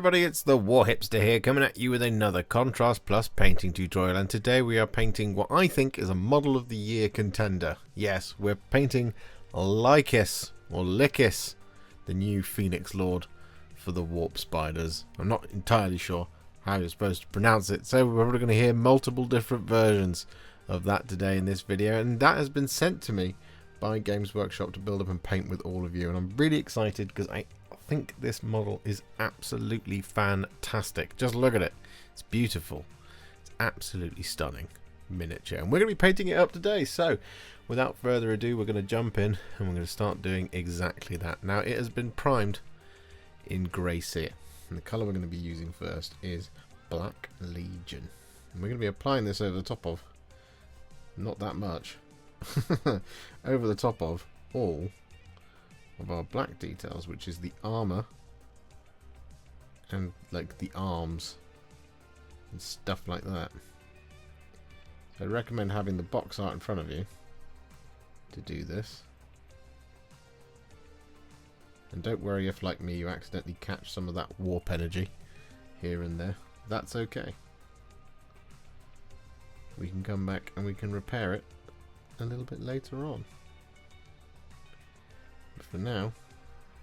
everybody, it's the Warhipster here, coming at you with another Contrast Plus painting tutorial, and today we are painting what I think is a Model of the Year contender. Yes, we're painting Lhykhis, or Lhykhis, the new Phoenix Lord for the Warp Spiders. I'm not entirely sure how you're supposed to pronounce it, so we're probably going to hear multiple different versions of that today in this video, and that has been sent to me by Games Workshop to build up and paint with all of you, and I'm really excited because I think this model is absolutely fantastic. Just look at it. It's beautiful. It's absolutely stunning miniature, and we're going to be painting it up today. So without further ado, we're going to jump in and we're going to start doing exactly that. Now, it has been primed in Grey Seer, and the colour we're going to be using first is Black Legion, and we're going to be applying this over the top of, not that much, over the top of all of our black details, which is the armor and like the arms and stuff like that. So I recommend having the box art in front of you to do this, and don't worry if, like me, you accidentally catch some of that warp energy here and there. That's okay. We can come back and we can repair it a little bit later on. But for now,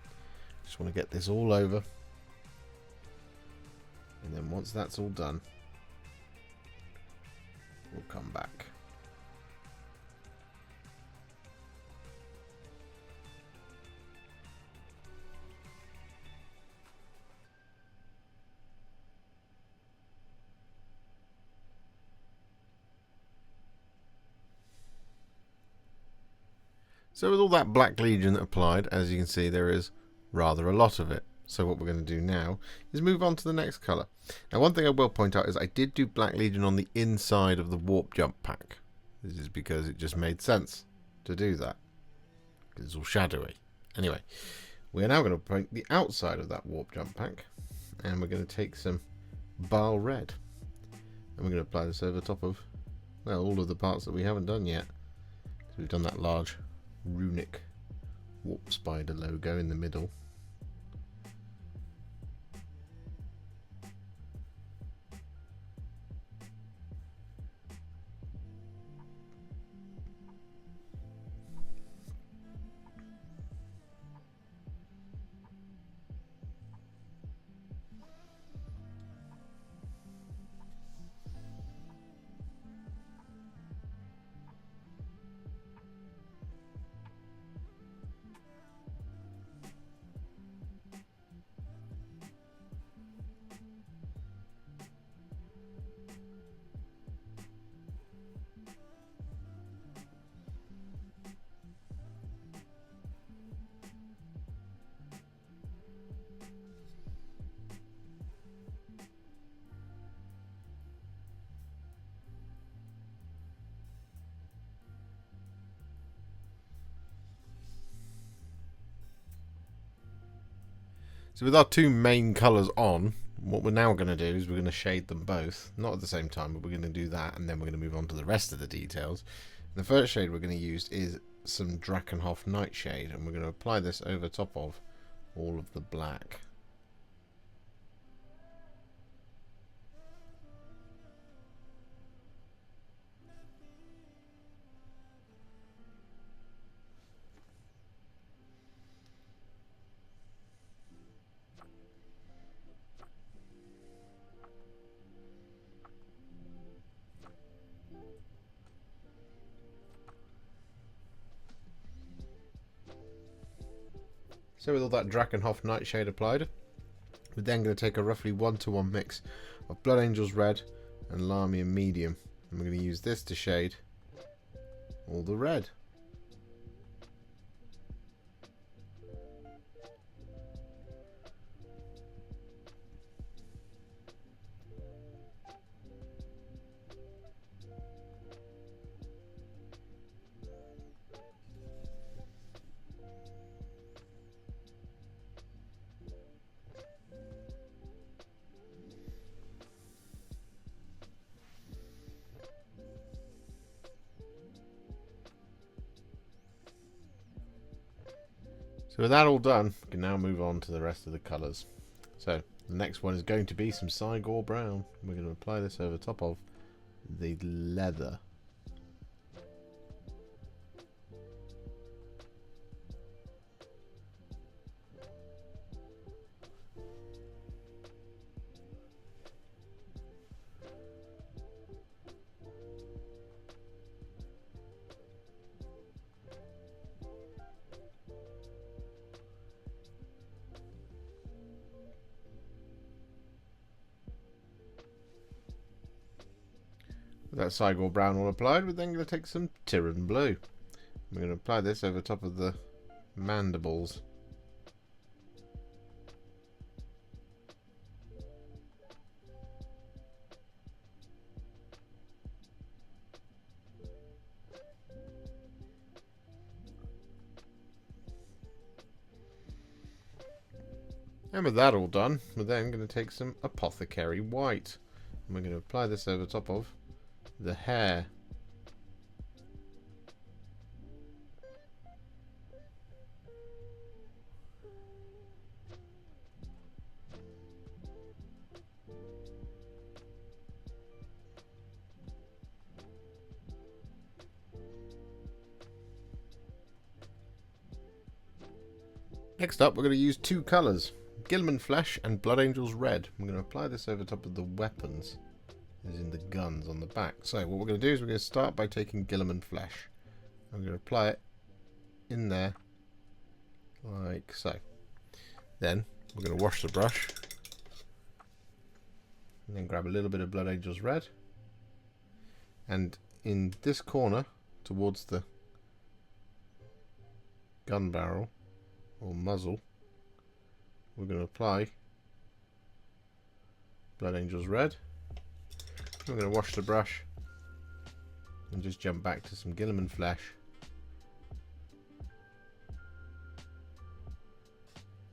I just want to get this all over, and then once that's all done, we'll come back. So with all that Black Legion applied, as you can see, there is rather a lot of it. So what we're going to do now is move on to the next colour. Now, one thing I will point out is I did do Black Legion on the inside of the Warp Jump pack. This is because it just made sense to do that, because it's all shadowy. Anyway, we're now going to paint the outside of that Warp Jump pack, and we're going to take some Baal Red, and we're going to apply this over the top of, well, all of the parts that we haven't done yet. So we've done that large runic warp spider logo in the middle. So with our two main colours on, what we're now going to do is we're going to shade them both. Not at the same time, but we're going to do that, and then we're going to move on to the rest of the details. The first shade we're going to use is some Drakenhof Nightshade, and we're going to apply this over top of all of the black. So with all that Drakenhof Nightshade applied, we're then going to take a roughly 1-to-1 mix of Blood Angel's Red and Lahmian Medium, and we're going to use this to shade all the red. So with that all done, we can now move on to the rest of the colours. So The next one is going to be some Cygor Brown. We're going to apply this over top of the leather. With that Cygor Brown all applied, we're then going to take some Tyran Blue. We're going to apply this over top of the mandibles. And with that all done, we're then going to take some Apothecary White. And we're going to apply this over top of the hair. Next up, we're going to use two colours, Guilliman Flesh and Blood Angel's Red. I'm going to apply this over top of the weapons, as in the guns on the back. So what we're going to do is we're going to start by taking Guilliman Flesh. I'm going to apply it in there, like so. Then we're going to wash the brush, and then grab a little bit of Blood Angel's Red, and in this corner, towards the gun barrel, or muzzle, we're going to apply Blood Angel's Red. I'm going to wash the brush and just jump back to some Guilliman Flesh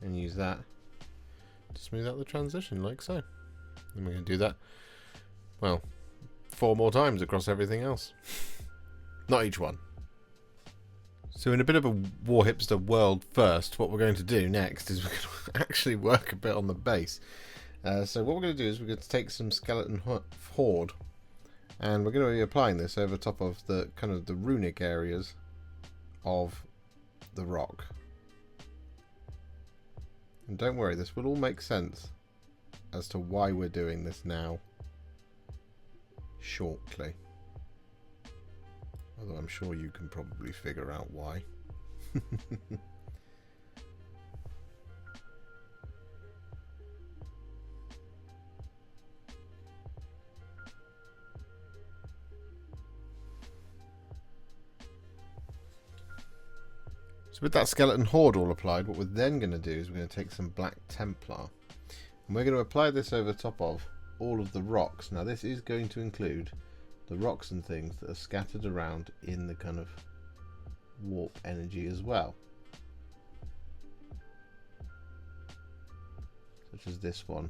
and use that to smooth out the transition like so. And we're going to do that, well, 4 more times across everything else. Not each one. So in a bit of a Warhipster world first, what we're going to do next is we're going to actually work a bit on the base. So what we're going to do is we're going to take some Skeleton Horde, and we're going to be applying this over top of the kind of the runic areas of the rock. And don't worry, this will all make sense as to why we're doing this now shortly. Although I'm sure you can probably figure out why. So with that Skeleton Horde all applied, what we're then going to do is we're going to take some Black Templar. And we're going to apply this over top of all of the rocks. Now this is going to include the rocks and things that are scattered around in the kind of warp energy as well. Such as this one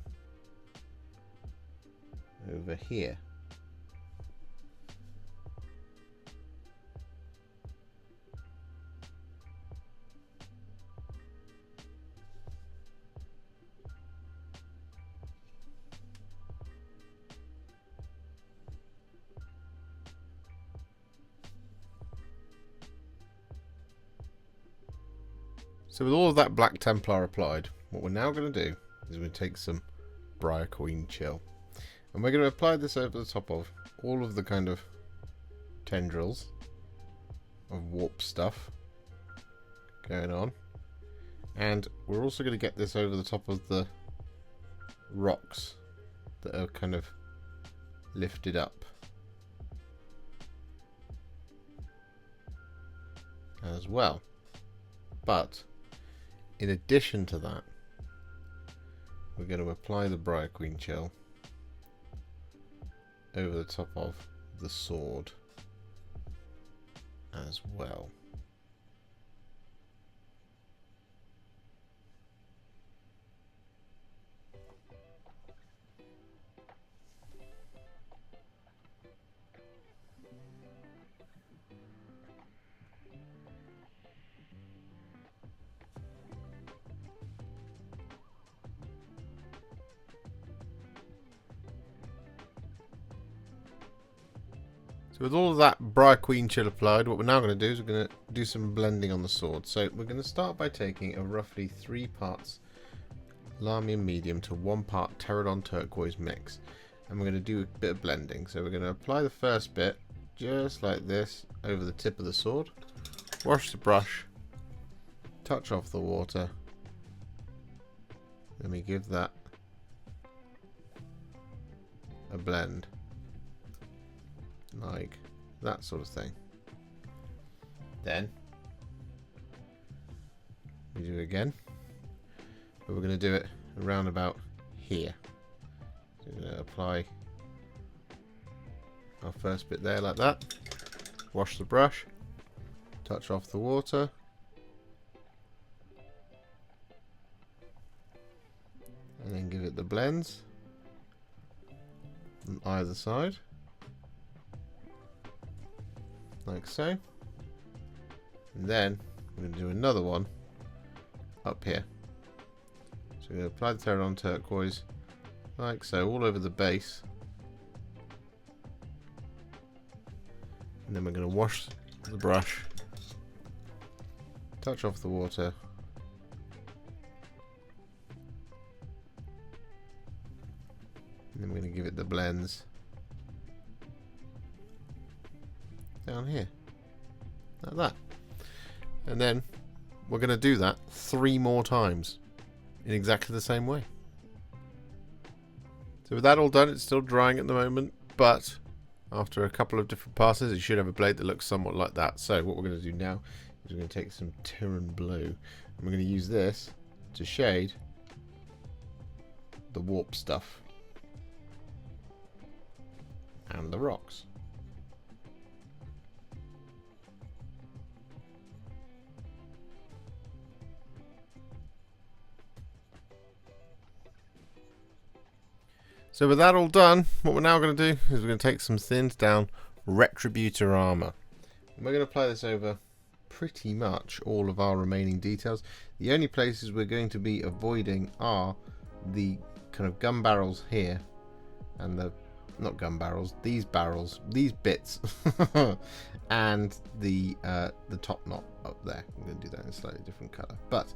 over here. So with all of that Black Templar applied, what we're now going to do is we're going to take some Briar Queen Chill. And we're going to apply this over the top of all of the kind of tendrils of warp stuff going on. And we're also going to get this over the top of the rocks that are kind of lifted up as well. But in addition to that, we're going to apply the Briar Queen Chill over the top of the sword as well. So with all of that Briar Queen chill applied, what we're now going to do is we're going to do some blending on the sword. So we're going to start by taking a roughly 3 parts Lahmian Medium to 1 part Terradon Turquoise mix. And we're going to do a bit of blending. So we're going to apply the first bit, just like this, over the tip of the sword. Wash the brush, touch off the water. Then we give that a blend. Like that sort of thing. Then we do it again, but we're going to do it around about here. So we're going to apply our first bit there like that. Wash the brush, touch off the water, and then give it the blends on either side. Like so. And then we're going to do another one up here. So we're going to apply the Terradon Turquoise like so all over the base. And then we're going to wash the brush, touch off the water, and then we're going to give it the blends down here like that. And then we're going to do that 3 more times in exactly the same way. So with that all done, it's still drying at the moment, but after a couple of different passes you should have a blade that looks somewhat like that. So what we're going to do now is we're going to take some Tyran Blue and we're going to use this to shade the warp stuff and the rocks. So with that all done, what we're now going to do is we're going to take some thinned down Retributor Armour. And we're going to apply this over pretty much all of our remaining details. The only places we're going to be avoiding are the kind of gun barrels here and the, not gun barrels, these barrels, these bits, and the top knot up there. I'm going to do that in a slightly different colour. But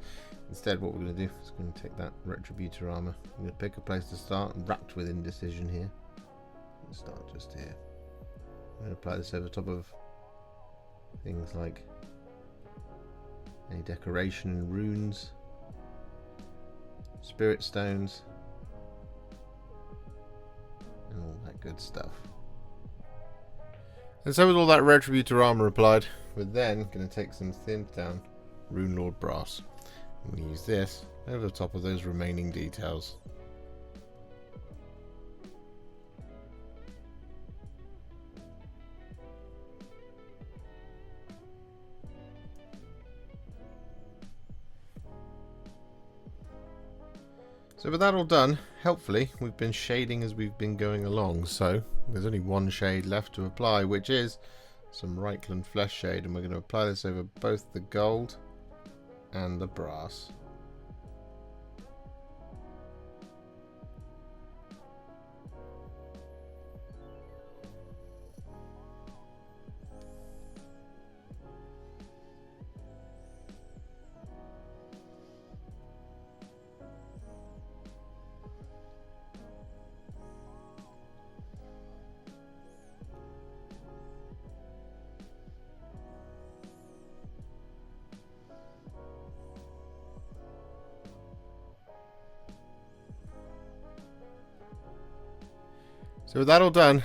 instead what we're going to do is going to take that Retributor Armour. I'm going to pick a place to start, wrapped with indecision here. Let's start just here. I'm going to apply this over top of things like any decoration and runes, spirit stones, and all that good stuff. And so with all that Retributor Armour applied, we're then going to take some thinned down Runelord Brass. I'm going to use this over the top of those remaining details. So with that all done, helpfully we've been shading as we've been going along, so there's only one shade left to apply, which is some Reikland Fleshshade, and we're going to apply this over both the gold and the brass. So with that all done,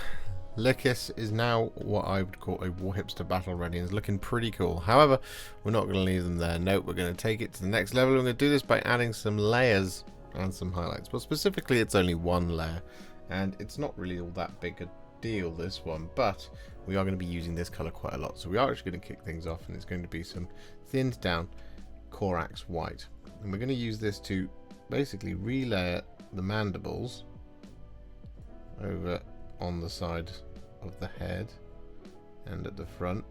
Lhykhis is now what I would call a Warhipster battle ready and is looking pretty cool. However, we're not going to leave them there. Nope, we're going to take it to the next level. We're going to do this by adding some layers and some highlights. But specifically, it's only one layer, and it's not really all that big a deal, this one, but we are going to be using this colour quite a lot. So we are actually going to kick things off, and it's going to be some thinned down Corax White. And we're going to use this to basically relayer the mandibles over on the side of the head and at the front.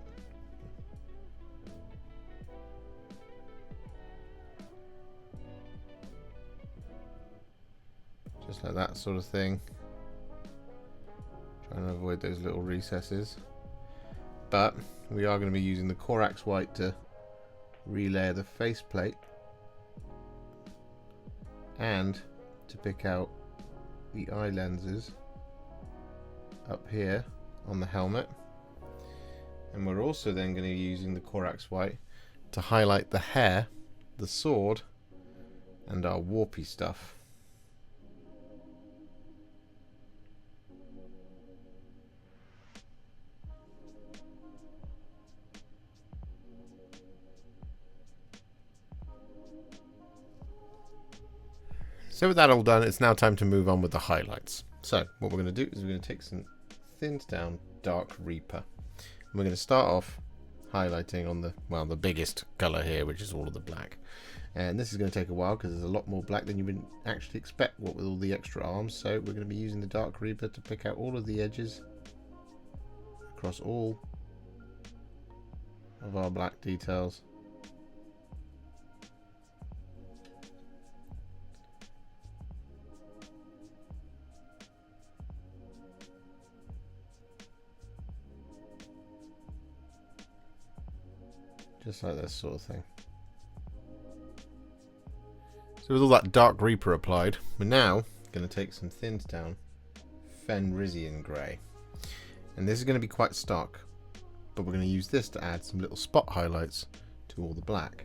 Just like that sort of thing. Trying to avoid those little recesses. but we are going to be using the Corax White to relayer the faceplate and to pick out the eye lenses up here on the helmet. And we're also then going to be using the Corax White to highlight the hair, the sword, and our warpy stuff. So with that all done, it's now time to move on with the highlights. So what we're going to do is we're going to take some thinned down Dark Reaper. And we're going to start off highlighting on the biggest colour here, which is all of the black. And this is going to take a while because there's a lot more black than you would actually expect, what with all the extra arms. So we're going to be using the Dark Reaper to pick out all of the edges across all of our black details. Just like this sort of thing. So with all that Dark Reaper applied, we're now going to take some thinned down Fenrisian Grey. And this is going to be quite stark, but we're going to use this to add some little spot highlights to all the black.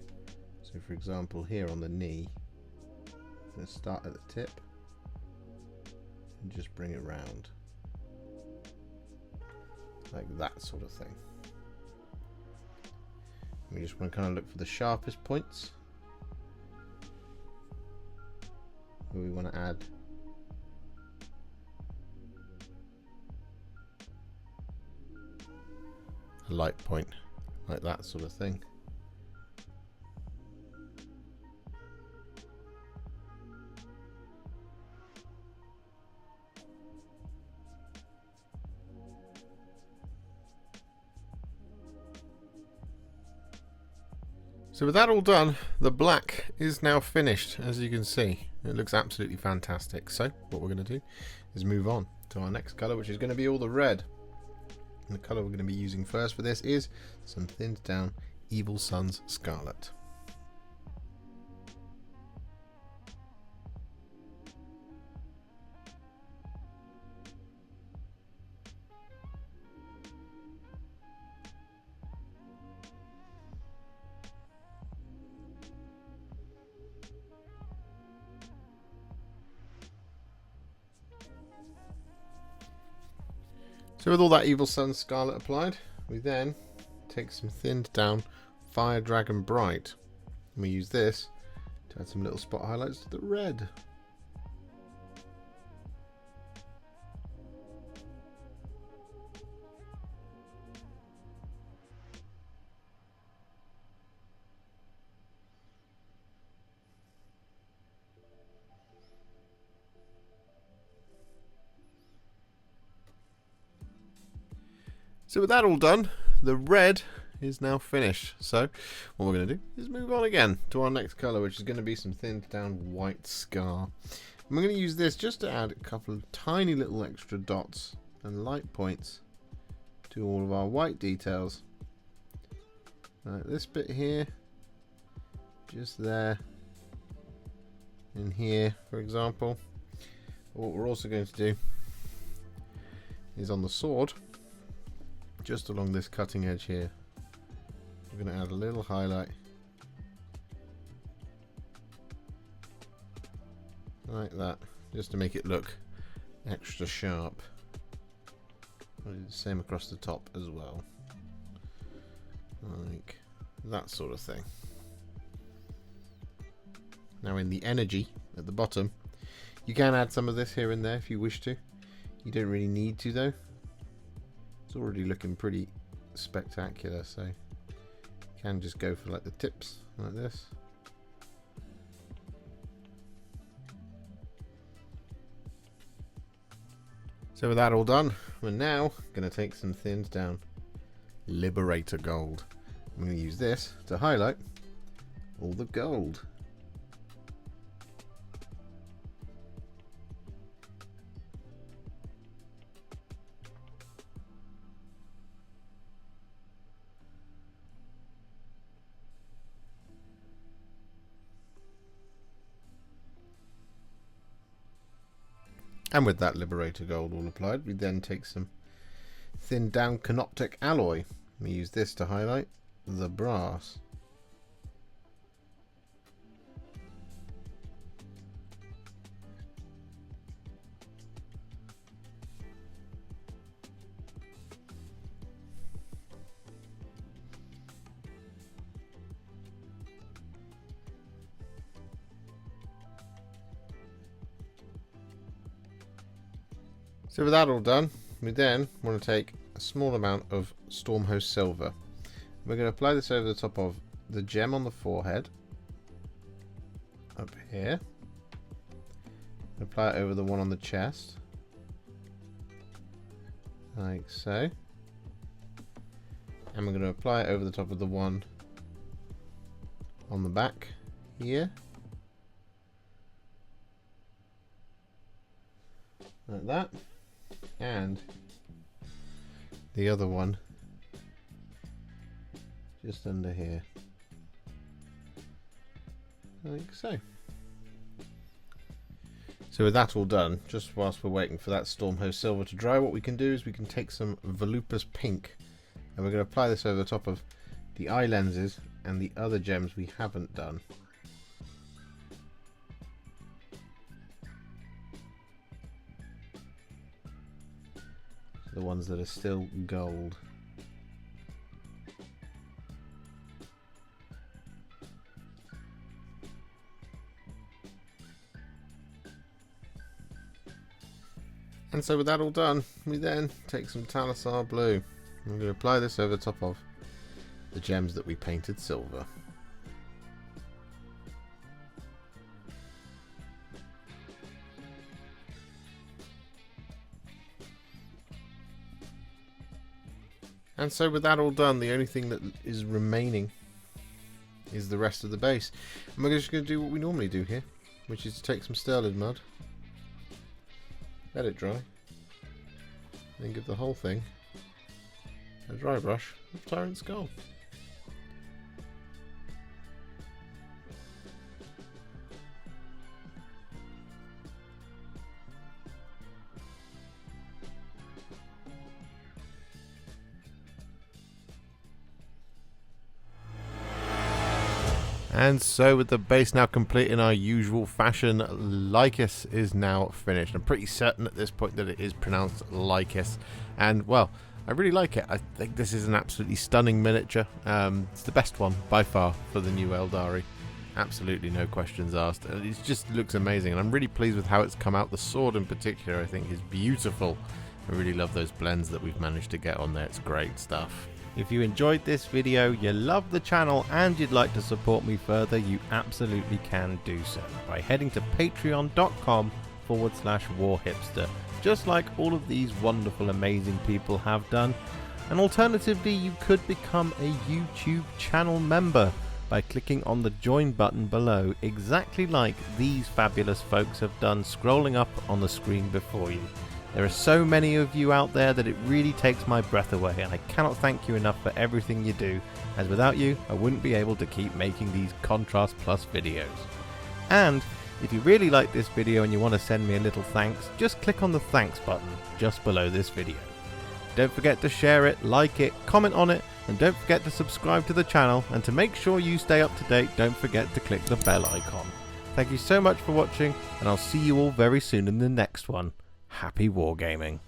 So for example, here on the knee, I'm going to start at the tip and just bring it round. Like that sort of thing. We just want to kind of look for the sharpest points where we want to add a light point, like that sort of thing. So with that all done, the black is now finished, as you can see. It looks absolutely fantastic. So what we're going to do is move on to our next colour, which is going to be all the red. And the colour we're going to be using first for this is some thinned down Evil Sunz Scarlet. So with all that Evil Sunz Scarlet applied, we then take some thinned down Fire Dragon Bright. And we use this to add some little spot highlights to the red. So with that all done, the red is now finished. So what we're going to do is move on again to our next colour, which is going to be some thinned down White Scar. And we're going to use this just to add a couple of tiny little extra dots and light points to all of our white details. Like this bit here, just there, and here, for example. What we're also going to do is on the sword, just along this cutting edge here, we're going to add a little highlight like that, just to make it look extra sharp. I'll do the same across the top as well, like that sort of thing. Now in the energy at the bottom, you can add some of this here and there if you wish to. You don't really need to though. It's already looking pretty spectacular, so you can just go for like the tips like this. So with that all done, we're now going to take some thinned down Liberator Gold. I'm going to use this to highlight all the gold. And with that Liberator Gold all applied, we then take some thinned down Canoptek Alloy. We use this to highlight the brass. So with that all done, we then want to take a small amount of Stormhost Silver. We're going to apply this over the top of the gem on the forehead, up here. Apply it over the one on the chest, like so. And we're going to apply it over the top of the one on the back here, like that. And the other one just under here, like so. So with that all done, just whilst we're waiting for that Stormhost Silver to dry, what we can do is we can take some Volupus Pink and we're going to apply this over the top of the eye lenses and the other gems we haven't done. The ones that are still gold. And so with that all done, we then take some Talassar Blue. I'm going to apply this over the top of the gems that we painted silver. And so with that all done, the only thing that is remaining is the rest of the base. And we're just going to do what we normally do here, which is to take some sterling mud, let it dry, then give the whole thing a dry brush of Tyran Skull. And so with the base now complete in our usual fashion, Lhykhis is now finished. I'm pretty certain at this point that it is pronounced Lhykhis. And well, I really like it. I think this is an absolutely stunning miniature. It's the best one by far for the new Eldari. Absolutely no questions asked. It just looks amazing and I'm really pleased with how it's come out. The sword in particular I think is beautiful. I really love those blends that we've managed to get on there. It's great stuff. If you enjoyed this video, you love the channel and you'd like to support me further, you absolutely can do so by heading to patreon.com/warhipster, just like all of these wonderful amazing people have done. And alternatively, you could become a YouTube channel member by clicking on the join button below, exactly like these fabulous folks have done scrolling up on the screen before you. There are so many of you out there that it really takes my breath away, and I cannot thank you enough for everything you do, as without you I wouldn't be able to keep making these Contrast Plus videos. And if you really like this video and you want to send me a little thanks, just click on the thanks button just below this video. Don't forget to share it, like it, comment on it, and don't forget to subscribe to the channel, and to make sure you stay up to date, don't forget to click the bell icon. Thank you so much for watching, and I'll see you all very soon in the next one. Happy wargaming.